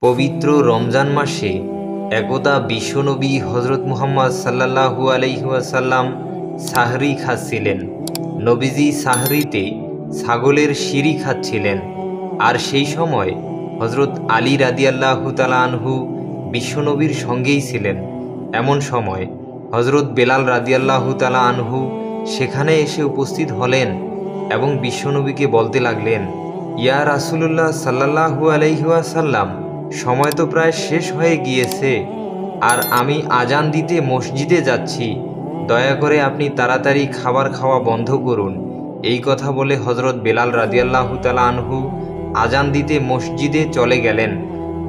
পবিত্র রমজান মাসে একদা বিশ্বনবী হজরত মুহাম্মদ সাল্লাল্লাহু আলাইহি ওয়াসাল্লাম সাহরি খাচ্ছিলেন। নবীজি সাহরিতে ছাগলের শিরি খাচ্ছিলেন। আর সেই সময় হজরত আলী রাদিয়াল্লাহু তাআলা আনহু বিশ্বনবীর সঙ্গেই ছিলেন। এমন সময় হজরত বেলাল রাদিয়াল্লাহু তাআলা আনহু সেখানে এসে উপস্থিত হলেন এবং বিশ্বনবীকে বলতে লাগলেন, ইয়া রাসূলুল্লাহ সাল্লাল্লাহু আলাইহি ওয়াসাল্লাম, সময় তো প্রায় শেষ হয়ে গিয়েছে আর আমি আজান দিতে মসজিদে যাচ্ছি, দয়া করে আপনি তাড়াতাড়ি খাবার খাওয়া বন্ধ করুন। এই কথা বলে হজরত বেলাল রাদিয়াল্লাহু তাআলা আনহু আজান দিতে মসজিদে চলে গেলেন।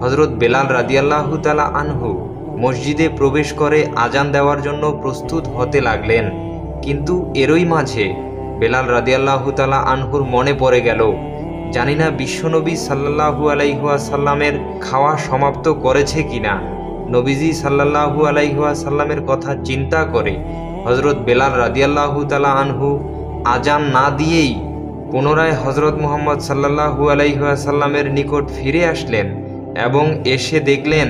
হজরত বেলাল রাদিয়াল্লাহু তাআলা আনহু মসজিদে প্রবেশ করে আজান দেওয়ার জন্য প্রস্তুত হতে লাগলেন। কিন্তু এরই মাঝে বেলাল রাদিয়াল্লাহু তাআলা আনহুর মনে পড়ে গেল, জানি না বিশ্বনবী সাল্লাল্লাহু আলাইহি ওয়াসাল্লামের খাওয়া সমাপ্ত করেছে কিনা। নবীজি সাল্লাল্লাহু আলাইহি ওয়াসাল্লামের কথা চিন্তা করে হজরত বেলাল রাদিয়াল্লাহু তাআলা আনহু আজান না দিয়েই পুনরায় হজরত মুহাম্মদ সাল্লাল্লাহু আলাইহি ওয়াসাল্লামের নিকট ফিরে আসলেন এবং এসে দেখলেন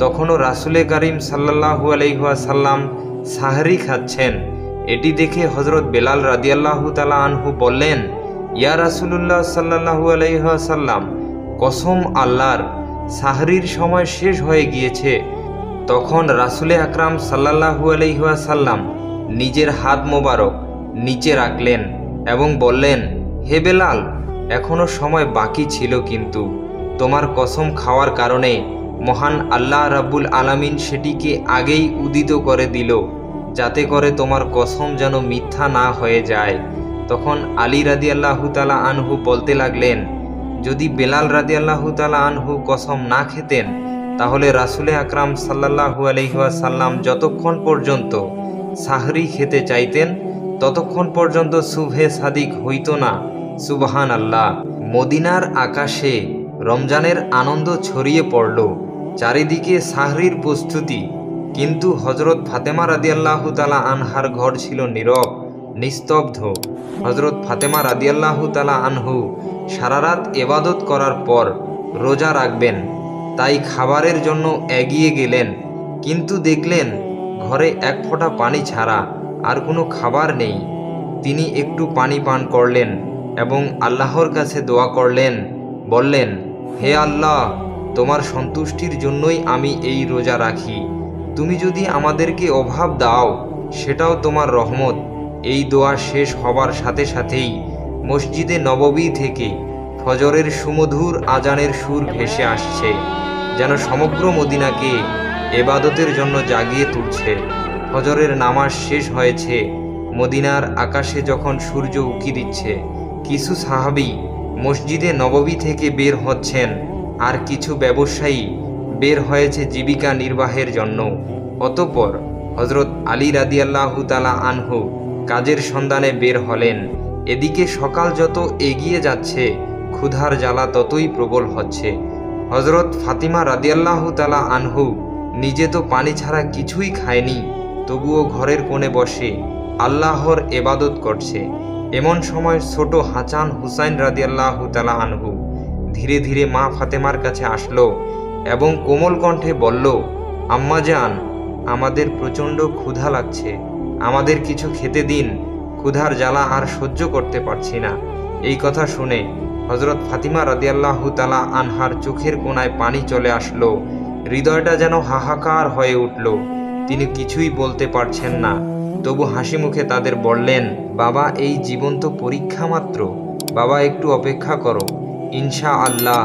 তখনও রাসূলে কারীম সাল্লাল্লাহু আলাইহি ওয়াসাল্লাম সাহরি খাচ্ছেন। এটি দেখে হজরত বেলাল রাদিয়াল্লাহু তাআলা আনহু বললেন, ইয়া রাসূলুল্লাহ সাল্লাল্লাহু আলাইহি ওয়াসাল্লাম, কসম আল্লাহর, সাহরির সময় শেষ হয়ে গিয়েছে। তখন রাসূলে আকরাম সাল্লাল্লাহু আলাইহি ওয়াসাল্লাম নিজের হাত মোবারক নিচে রাখলেন এবং বললেন, হে বেলাল, এখনো সময় বাকি ছিল, কিন্তু তোমার কসম খাওয়ার কারণে মহান আল্লাহ রাব্বুল আলামিন সেটিকে আগেই উদিত করে দিল, যাতে করে তোমার কসম যেন মিথ্যা না হয়ে যায়। তখন আলী রাদিয়াল্লাহু তাআলা আনহু বলতে লাগলেন, যদি বেলাল রাদিয়াল্লাহু তাআলা আনহু কসম না খেতেন তাহলে রাসূলে আকরাম সাল্লাল্লাহু আলাইহি ওয়াসাল্লাম যতক্ষণ পর্যন্ত সাহরি খেতে চাইতেন ততক্ষণ পর্যন্ত সুবহে সাদিক হইত না। সুবহানাল্লাহ। মদিনার আকাশে রমজানের আনন্দ ছড়িয়ে পড়ল, চারিদিকে সাহরির প্রস্তুতি। কিন্তু হজরত ফাতেমা রাদিয়াল্লাহু তাআলা আনহার ঘর ছিল নীরব, নিস্তব্ধ। হজরত ফাতেমা রাদিয়াল্লাহু তাআলা আনহু সারা রাত ইবাদত করার পর রোজা রাখবেন, তাই খাবারের জন্য এগিয়ে গেলেন। কিন্তু দেখলেন ঘরে এক ফোঁটা পানি ছাড়া আর কোনো খাবার নেই। তিনি একটু পানি পান করলেন এবং আল্লাহর কাছে দোয়া করলেন, বললেন, হে আল্লাহ, তোমার সন্তুষ্টির জন্যই আমি এই রোজা রাখি। তুমি যদি আমাদেরকে অভাব দাও সেটাও তোমার রহমত। এই দোয়া শেষ হবার সাথে সাথেই মসজিদে নববী থেকে ফজরের সুমধুর আজানের সুর ভেসে আসছে, যেন সমগ্র মদিনাকে ইবাদতের জন্য জাগিয়ে তুলছে। ফজরের নামাজ শেষ হয়েছে। মদিনার আকাশে যখন সূর্য উঁকি দিচ্ছে, কিছু সাহাবী মসজিদে নববী থেকে বের হচ্ছেন আর কিছু ব্যবসায়ী বের হয়েছে জীবিকা নির্বাহের জন্য। অতঃপর হজরত আলী রাদিয়াল্লাহু তাআলা আনহু কাজের সন্ধানে বের হলেন। এদিকে সকাল যত এগিয়ে যাচ্ছে ক্ষুধার জ্বালা ততই প্রবল হচ্ছে। হজরত ফাতিমা রাদিয়াল্লাহু তাআলা আনহু নিজে তো পানি ছাড়া কিছুই খায়নি, তবুও ঘরের কোণে বসে আল্লাহর ইবাদত করছে। এমন সময় ছোট হাসান হুসাইন রাদিয়াল্লাহু তাআলা আনহু ধীরে ধীরে মা ফাতেমার কাছে আসলো এবং কোমল কণ্ঠে বলল, আম্মাজান, আমাদের প্রচণ্ড ক্ষুধা লাগছে, আমাদের কিছু খেতে দিন, ক্ষুধার জ্বালা আর সহ্য করতে পারছি না। এই কথা শুনে হজরত ফাতিমা রাদিয়াল্লাহু তাআলা আনহার চোখের কোণায় পানি চলে আসলো, হৃদয়টা যেন হাহাকার হয়ে উঠল। তিনি কিছুই বলতে পারছেন না, তবু হাসি মুখে তাদের বললেন, বাবা, এই জীবন্ত পরীক্ষা মাত্র, বাবা একটু অপেক্ষা করো, ইনশাআল্লাহ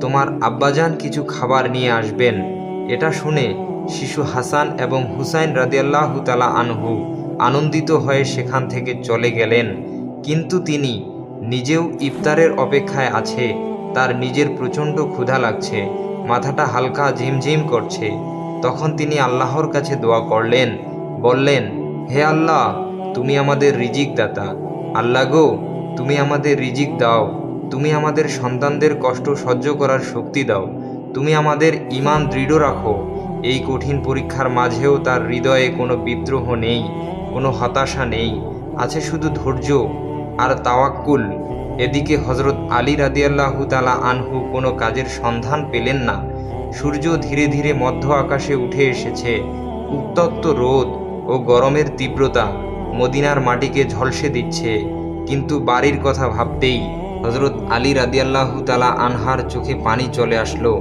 তোমার আব্বাজান কিছু খাবার নিয়ে আসবেন। এটা শুনে শিশু হাসান এবং হুসাইন রাদিয়াল্লাহু তাআলা আনহু আনন্দিত হয়ে সেখান থেকে চলে গেলেন। কিন্তু তিনি নিজেও ইফতারের অপেক্ষায় আছে। তার নিজের প্রচণ্ড ক্ষুধা লাগছে, মাথাটা হালকা ঝিমঝিম করছে। তখন তিনি আল্লাহর কাছে দোয়া করলেন, বললেন, হে আল্লাহ, তুমি আমাদের রিজিক দাতা। আল্লাহ গো, তুমি আমাদের রিজিক দাও, তুমি আমাদের সন্তানদের কষ্ট সহ্য করার শক্তি দাও, তুমি আমাদের ঈমান দৃঢ় রাখো। এই কঠিন পরীক্ষার মাঝেও তার হৃদয়ে কোনো বিদ্রোহ নেই, কোনো হতাশা নেই, আছে শুধু ধৈর্য আর তাওয়াক্কুল। এদিকে হজরত আলী রাদিয়াল্লাহু তাআলা আনহু কোনো কাজের সন্ধান পেলেন না। সূর্য ধীরে ধীরে মধ্য আকাশে উঠে এসেছে। উত্তপ্ত রোদ ও গরমের তীব্রতা মদিনার মাটিকে ঝলসে দিচ্ছে। কিন্তু বাড়ির কথা ভাবতেই হজরত আলী রাদিয়াল্লাহু তাআলা আনহার চোখে পানি চলে আসলো।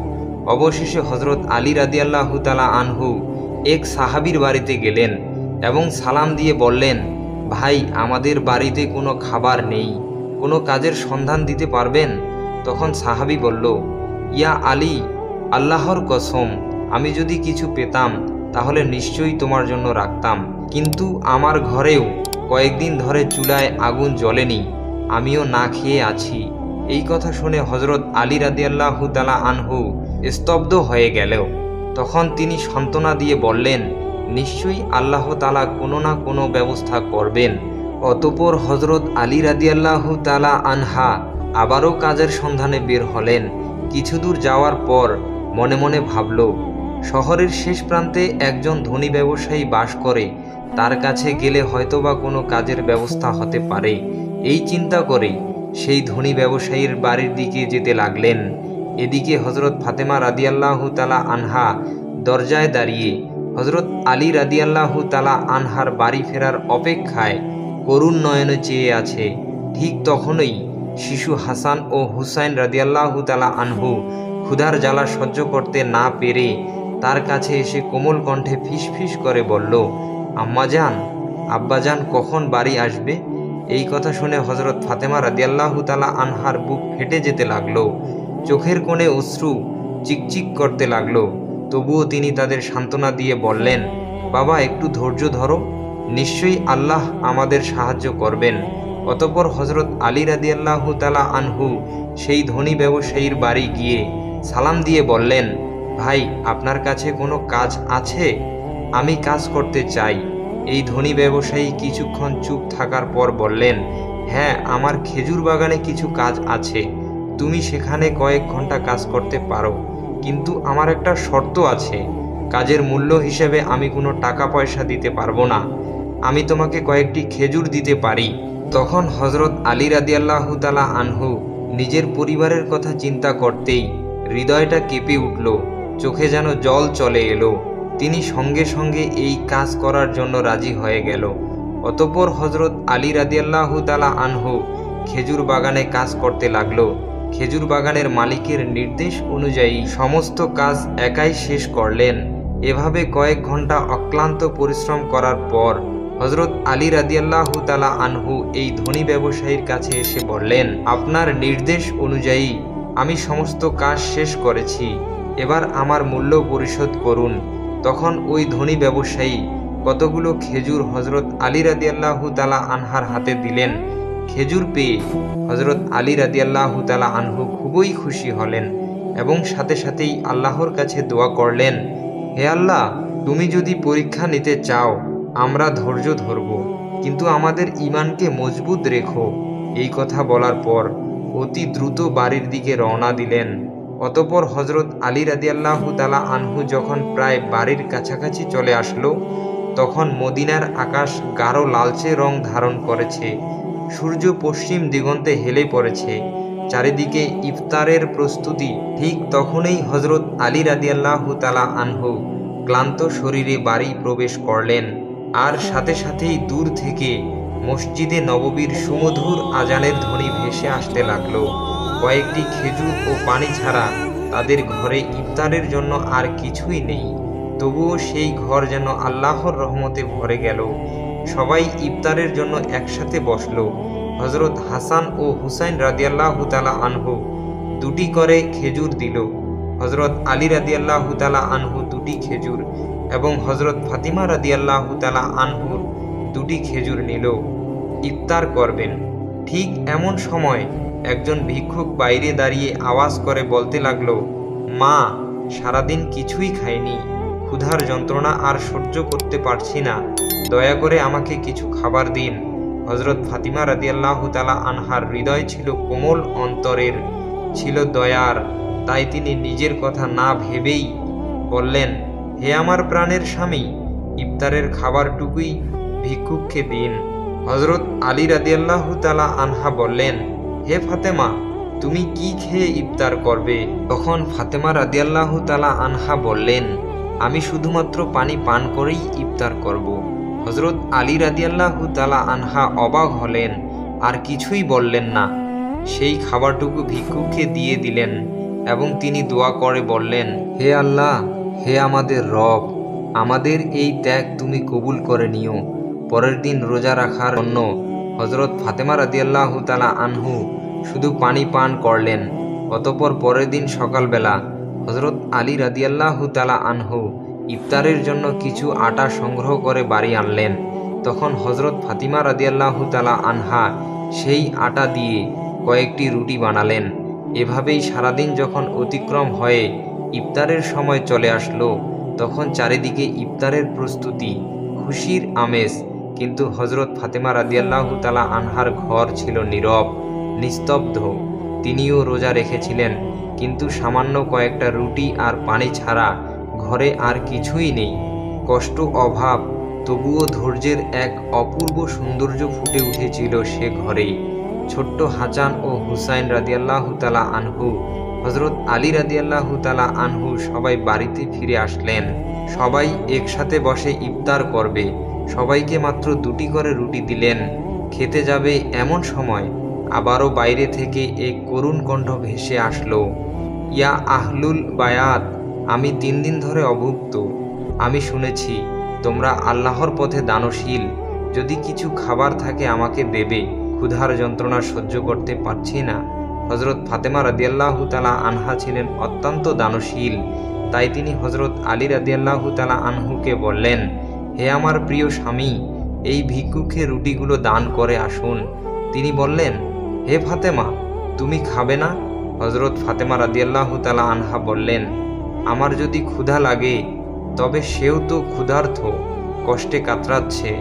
অবশেষে হজরত আলী রাদিয়াল্লাহু তাআলা আনহু এক সাহাবীর বাড়িতে গেলেন এবং সালাম দিয়ে বললেন, ভাই, আমাদের বাড়িতে কোনো খাবার নেই, কোনো কাজের সন্ধান দিতে পারবেন? তখন সাহাবী বলল, ইয়া আলী, আল্লাহর কসম, আমি যদি কিছু পেতাম তাহলে নিশ্চয়ই তোমার জন্য রাখতাম, কিন্তু আমার ঘরেও কয়েকদিন ধরে চুলায় আগুন জ্বলেনি, আমিও না খেয়ে আছি। এই কথা শুনে হজরত আলী রাদিয়াল্লাহু তাআলা আনহু স্তব্ধ হয়ে গেল। তখন তিনি সান্ত্বনা দিয়ে বললেন, নিশ্চয়ই আল্লাহ তাআলা কোনো না কোনো ব্যবস্থা করবেন। অতঃপর হজরত আলী রাদিয়াল্লাহু তাআলা আনহা আবারও কাজের সন্ধানে বের হলেন। কিছু দূর যাওয়ার পর মনে মনে ভাবল, শহরের শেষ প্রান্তে একজন ধনী ব্যবসায়ী বাস করে, তার কাছে গেলে হয়তোবা কোনো কাজের ব্যবস্থা হতে পারে। এই চিন্তা করে সেই ধনী ব্যবসায়ীর বাড়ির দিকে যেতে লাগলেন। এদিকে হজরত ফাতেমা রাদিয়াল্লাহু তাআলা আনহা দরজায় দাঁড়িয়ে হজরত আলী রাদিয়াল্লাহু তাআলা আনহার বাড়ি ফেরার অপেক্ষায় করুণ নয়নে চেয়ে আছে। ঠিক তখনই শিশু হাসান ও হুসাইন রাদিয়াল্লাহু তাআলা আনহু ক্ষুধার জ্বালা সহ্য করতে না পেরে তার কাছে এসে কোমল কণ্ঠে ফিসফিস করে বলল, আম্মাজান, আব্বাজান কখন বাড়ি আসবে? এই কথা শুনে হজরত ফাতেমা রাদিয়াল্লাহু তাআলা আনহার বুক ফেটে যেতে লাগলো। চোখের কোণে অশ্রু চিকচিক করতে লাগলো। তবুও তিনি তাদের সান্ত্বনা দিয়ে বললেন, বাবা, একটু ধৈর্য ধরো, নিশ্চয়ই আল্লাহ আমাদের সাহায্য করবেন। অতঃপর হজরত আলী রাদিয়াল্লাহু তাআলা আনহু সেই ধনী ব্যবসায়ীর বাড়ি গিয়ে সালাম দিয়ে বললেন, ভাই, আপনার কাছে কোনো কাজ আছে? আমি কাজ করতে চাই। এই ধনী ব্যবসায়ী কিছুক্ষণ চুপ থাকার পর বললেন, হ্যাঁ, আমার খেজুর বাগানে কিছু কাজ আছে, তুমি সেখানে কয়েক ঘন্টা কাজ করতে পারো, কিন্তু আমার একটা শর্ত আছে। কাজের মূল্য হিসেবে আমি কোনো টাকা পয়সা দিতে পারবো না, আমি তোমাকে কয়েকটি খেজুর দিতে পারি। তখন হজরত আলী রাদিয়াল্লাহু তাআলা আনহু নিজের পরিবারের কথা চিন্তা করতেই হৃদয়টা কেঁপে উঠল, চোখে যেন জল চলে এলো। তিনি সঙ্গে সঙ্গে এই কাজ করার জন্য রাজি হয়ে গেল। অতঃপর হজরত আলী রাদিয়াল্লাহু তাআলা আনহু খেজুর বাগানে কাজ করতে লাগলো। খেজুর বাগানের মালিকের নির্দেশ অনুযায়ী সমস্ত কাজ একাই শেষ করলেন। এভাবে কয়েক ঘন্টা অক্লান্ত পরিশ্রম করার পর হজরত আলী রাদিয়াল্লাহু তাআলা আনহু এই ধনী ব্যবসায়ীর কাছে এসে বললেন, আপনার নির্দেশ অনুযায়ী আমি সমস্ত কাজ শেষ করেছি, এবার আমার মূল্য পরিশোধ করুন। তখন ওই ধনী ব্যবসায়ী কতগুলো খেজুর হজরত আলী রাদিয়াল্লাহু তাআলা আনহার হাতে দিলেন। খেজুর পেয়ে হজরত আলী রাদিয়াল্লাহু তাআলা আনহু খুবই খুশি হলেন এবং সাথে সাথেই আল্লাহর কাছে দোয়া করলেন, হে আল্লাহ, তুমি যদি পরীক্ষা নিতে চাও আমরা ধৈর্য ধরব, কিন্তু আমাদের ঈমানকে মজবুত রেখো। এই কথা বলার পর অতি দ্রুত বাড়ির দিকে রওনা দিলেন। অতঃপর হজরত আলী রাদিয়াল্লাহু তাআলা আনহু যখন প্রায় বাড়ির কাছাকাছি চলে আসলো, তখন মদিনার আকাশ গাঢ় লালচে রং ধারণ করেছে। সূর্য পশ্চিম দিগন্তে হেলে পড়েছে। চারিদিকে ইফতারের প্রস্তুতি। ঠিক তখনই হজরত আলী রাদিয়াল্লাহু তাআলা আনহু ক্লান্ত শরীরে বাড়ি প্রবেশ করলেন। আর সাথে সাথেই দূর থেকে মসজিদে নববীর সুমধুর আজানের ধ্বনি ভেসে আসতে লাগলো। কয়েকটি খেজুর ও পানি ছাড়া তাদের ঘরে ইফতারের জন্য আর কিছুই নেই। তবুও সেই ঘর যেন আল্লাহর রহমতে ভরে গেল। সবাই ইফতারের জন্য একসাথে বসলো। হজরত হাসান ও হুসাইন রাদিয়াল্লাহু তাআলা আনহু দুটি করে খেজুর দিল। হজরত আলী রাদিয়াল্লাহু তাআলা আনহু দুটি খেজুর এবং হজরত ফাতিমা রাদিয়াল্লাহু তাআলা আনহুর দুটি খেজুর নিল। ইফতার করবেন। ঠিক এমন সময় একজন ভিক্ষুক বাইরে দাঁড়িয়ে আওয়াজ করে বলতে লাগলো, মা, সারাদিন কিছুই খাইনি, ক্ষুধার যন্ত্রণা আর সহ্য করতে পারছি না, দয়া করে আমাকে কিছু খাবার দিন। হজরত ফাতিমা রাদিয়াল্লাহু তাআলা আনহার হৃদয় ছিল কোমল, অন্তরের ছিল দয়ার। তাই তিনি নিজের কথা না ভেবেই বললেন, হে আমার প্রাণের স্বামী, ইফতারের খাবারটুকুই ভিক্ষুককে দিন। হজরত আলী রাদিয়াল্লাহু তাআলা আনহা বললেন, হে ফাতেমা, তুমি কি খেয়ে ইফতার করবে? তখন ফাতেমা রাদিয়াল্লাহু তাআলা আনহা বললেন, আমি শুধুমাত্র পানি পান করেই ইফতার করব। হযরত আলী রাদিয়াল্লাহু তাআলা আনহা অবাক হলেন, আর কিছুই বললেন না। সেই খাবারটুকু ভিক্ষুককে দিয়ে দিলেন এবং তিনি দোয়া করে বললেন, হে আল্লাহ, হে আমাদের রব, আমাদের এই ত্যাগ তুমি কবুল করে নিও। পরের দিন রোজা রাখার জন্য হযরত ফাতেমা রাদিয়াল্লাহু তাআলা আনহু শুধু পানি পান করলেন। অতঃপর পরের দিন সকালবেলা হযরত আলী রাদিয়াল্লাহু তাআলা আনহু ইফতারের জন্য কিছু আটা সংগ্রহ করে বাড়ি আনলেন। তখন হযরত ফাতিমা রাদিয়াল্লাহু তাআলা আনহা সেই আটা দিয়ে কয়েকটি রুটি বানালেন। এভাবেই সারাদিন যখন অতিক্রম হয়ে ইফতারের সময় চলে আসলো, তখন চারিদিকে ইফতারের প্রস্তুতি, খুশির আমেজ। কিন্তু হযরত ফাতেমা রাদিয়াল্লাহু তাআলা আনহার ঘর ছিল নীরব, নিস্তব্ধ। তিনিও রোজা রেখেছিলেন, কিন্তু সামান্য কয়েকটা রুটি আর পানি ছাড়া ঘরে আর কিছুই নেই। কষ্ট, অভাব, তবুও ধৈর্যের এক অপূর্ব সৌন্দর্য ফুটে উঠেছিল সে ঘরেই। ছোট্ট হাসান ও হুসাইন রাদিয়াল্লাহু তাআলা আনহু, হযরত আলী রাদিয়াল্লাহু তাআলা আনহু সবাই বাড়িতে ফিরে আসলেন। সবাই একসাথে বসে ইফতার করবে। সবাইকে মাত্র 2টি করে রুটি দিলেন। খেতে যাবে এমন সময় আবারও বাইরে থেকে এক করুণ কণ্ঠ ভেসে আসলো, ইয়া আহলুল বায়াত, আমি 3 দিন ধরে অভুক্ত। আমি শুনেছি তোমরা আল্লাহর পথে দানশীল। যদি কিছু খাবার থাকে আমাকে দেবে, ক্ষুধার যন্ত্রণা সহ্য করতে পারছি না। হযরত ফাতেমা রাদিয়াল্লাহু তাআলা আনহা ছিলেন অত্যন্ত দানশীল। তাই তিনি হযরত আলী রাদিয়াল্লাহু তাআলা আনহুকে বললেন, হে আমার প্রিয় স্বামী, এই ভিক্ষুককে রুটিগুলো দান করে আসুন। তিনি বললেন, হে ফাতেমা, তুমি খাবে না? হযরত ফাতেমা রাদিয়াল্লাহু তাআলা আনহা বললেন, আমার যদি ক্ষুধা লাগে তবে সেও তো ক্ষুধার্ত, কষ্টে কাতরাচ্ছে।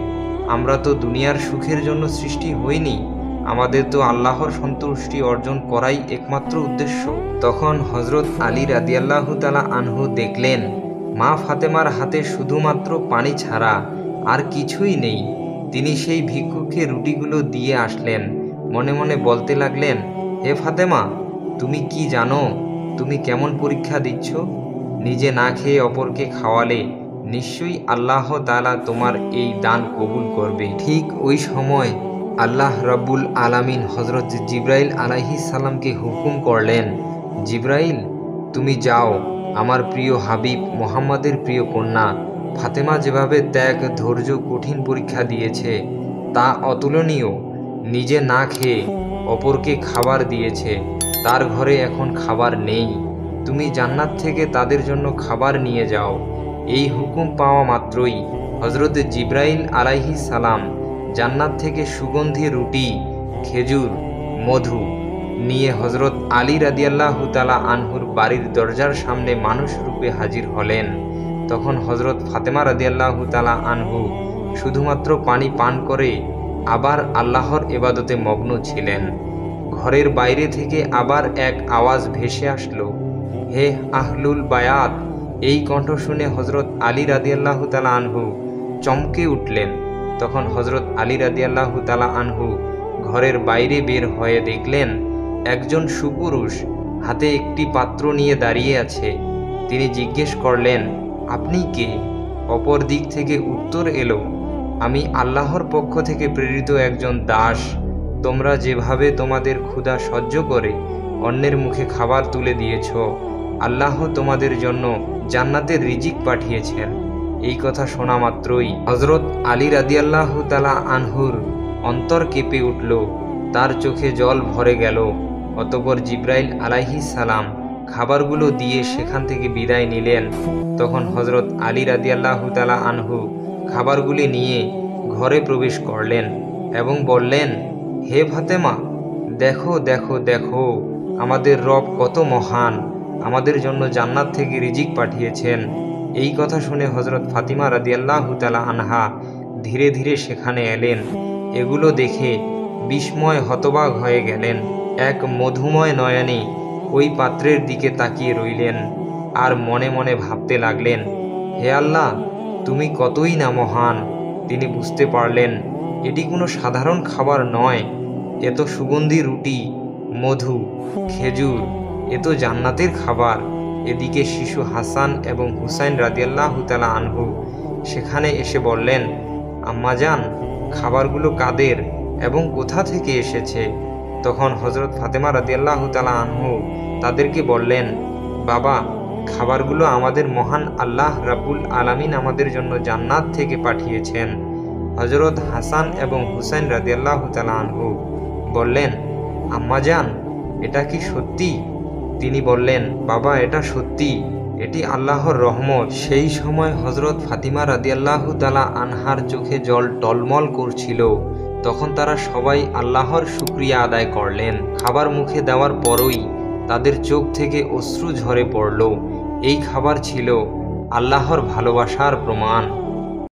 আমরা তো দুনিয়ার সুখের জন্য সৃষ্টি হইনি, আমাদের তো আল্লাহর সন্তুষ্টি অর্জন করাই একমাত্র উদ্দেশ্য। তখন হযরত আলী রাদিয়াল্লাহু তাআলা আনহু দেখলেন মা ফাতেমার হাতে শুধুমাত্র পানি ছাড়া আর কিছুই নেই। তিনি সেই ভিক্ষুককে রুটিগুলো দিয়ে আসলেন। মনে মনে বলতে লাগলেন, হে ফাতেমা, তুমি কি জানো তুমি কেমন পরীক্ষা দিচ্ছ? নিজে না খেয়ে অপরকে খাওয়ালে নিশ্চয়ই আল্লাহ তাআলা তোমার এই দান কবুল করবে। ঠিক ওই সময় আল্লাহ রাব্বুল আলামিন হযরত জিবরাইল আলাইহিস সালামকে হুকুম করলেন, জিবরাইল, তুমি যাও আমার প্রিয় হাবিব মুহাম্মাদের প্রিয় কন্যা ফাতেমা যেভাবে ত্যাগ, ধৈর্য, কঠিন পরীক্ষা দিয়েছে তা অতুলনীয়। নিজে না খেয়ে অপরকে খাবার দিয়েছে, তার ঘরে এখন খাবার নেই। তুমি জান্নাত থেকে তাদের জন্য খাবার নিয়ে যাও। এই হুকুম পাওয়া মাত্রই হযরত জিবরাইল আলাইহিস সালাম জান্নাত থেকে সুগন্ধি রুটি, খেজুর, মধু নিয়ে হযরত আলী রাদিয়াল্লাহু তাআলা আনহুর বাড়ির দরজার সামনে মানুষ রূপে হাজির হলেন। তখন হযরত ফাতেমা রাদিয়াল্লাহু তাআলা আনহু শুধুমাত্র পানি পান করে আবার আল্লাহর ইবাদতে মগ্ন ছিলেন। ঘরের বাইরে থেকে আবার এক আওয়াজ ভেসে আসলো, হে আহলুল বায়াত। এই কণ্ঠ শুনে হযরত আলী রাদিয়াল্লাহু তাআলা আনহু চমকে উঠলেন। তখন হযরত আলী রাদিয়াল্লাহু তাআলা আনহু ঘরের বাইরে বের হয়ে দেখলেন একজন সুপুরুষ হাতে একটি পাত্র নিয়ে দাঁড়িয়ে আছে। তিনি জিজ্ঞেস করলেন, আপনি কে? অপর দিক থেকে উত্তর এলো, আমি আল্লাহর পক্ষ থেকে প্রেরিত একজন দাস। তোমরা যেভাবে তোমাদের ক্ষুধা সহ্য করে অন্যের মুখে খাবার তুলে দিয়েছ, আল্লাহ তোমাদের জন্য জান্নাতের রিজিক পাঠিয়েছেন। এই কথা শোনা মাত্রই হযরত আলী রাদিয়াল্লাহু তাআলা আনহুর অন্তর কেঁপে উঠল, তার চোখে জল ভরে গেল। অতঃপর জিবরাইল আলাইহিস সালাম খাবারগুলো দিয়ে সেখান থেকে বিদায় নিলেন। তখন হযরত আলী রাদিয়াল্লাহু তাআলা আনহু খাবারগুলি নিয়ে ঘরে প্রবেশ করলেন এবং বললেন, হে ফাতেমা, দেখো দেখো দেখো, আমাদের রব কত মহান, আমাদের জন্য জান্নাত থেকে রিজিক পাঠিয়েছেন। এই কথা শুনে হযরত ফাতিমা রাদিয়াল্লাহু তাআলা আনহা ধীরে ধীরে সেখানে এলেন। এগুলো দেখে বিস্ময় হতবাক হয়ে গেলেন। এক মধুময় নয়নে ওই পাত্রের দিকে তাকিয়ে রইলেন আর মনে মনে ভাবতে লাগলেন, হে আল্লাহ, তুমি কতই না মহান। তিনি বুঝতে পারলেন এটি কোনো সাধারণ খাবার নয়। এত সুগন্ধি রুটি, মধু, খেজুর, এ তো জান্নাতের খাবার। এদিকে শিশু হাসান এবং হুসাইন রাদিয়াল্লাহু তাআলা আনহু সেখানে এসে বললেন, আম্মাজান, খাবারগুলো কাদের এবং কোথা থেকে এসেছে? তখন হযরত ফাতেমা রাদিয়াল্লাহু তাআলা আনহু তাদেরকে বললেন, বাবা, খাবারগুলো আমাদের মহান আল্লাহ রাব্বুল আলামিন আমাদের জন্য জান্নাত থেকে পাঠিয়েছেন। হযরত হাসান এবং হুসাইন রাদিয়াল্লাহু তাআলা আনহু বললেন, আম্মাজান, এটা কি সত্যি? তিনি বললেন, বাবা, এটা সত্যি, এটি আল্লাহর রহমত। সেই সময় হযরত ফাতিমা রাদিয়াল্লাহু তাআলা আনহার চোখে জল টলমল করছিল। তখন তারা সবাই আল্লাহর শুকরিয়া আদায় করলেন। খাবার মুখে দেওয়ার পরই তাদের চোখ থেকে অশ্রু ঝরে পড়ল। এই খাবার ছিল আল্লাহর ভালোবাসার প্রমাণ।